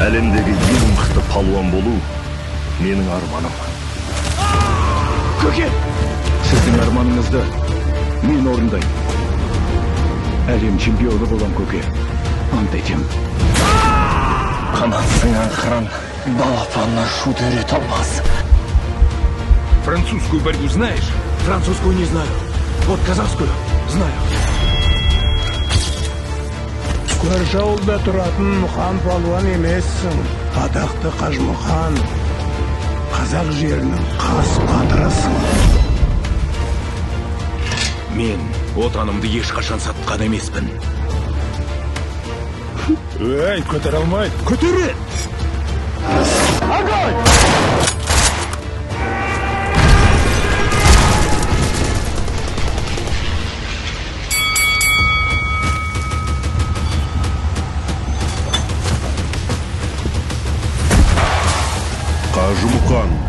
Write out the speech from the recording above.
әлемдегі ең мықты палуан болу менің арманым. Көке! Сіздің арманыңызды мен орындаймын. Әлем чемпионы болам, көке. Ант етем. Қанатсың қыран, балапанына шуды үйрете алмас. Французскую борьбу знаешь? Французскую не знаю. Вот казахскую знаю. Көрші ауылда тұратын Мұқан палуан емессің. Атақты Қажымұқан. Қазақ жерінің қас батырысың. Мен отанымды ешқашан сатқан емеспін. Ей, көтер алмайды. Көтере! Огонь! Қажымұқан.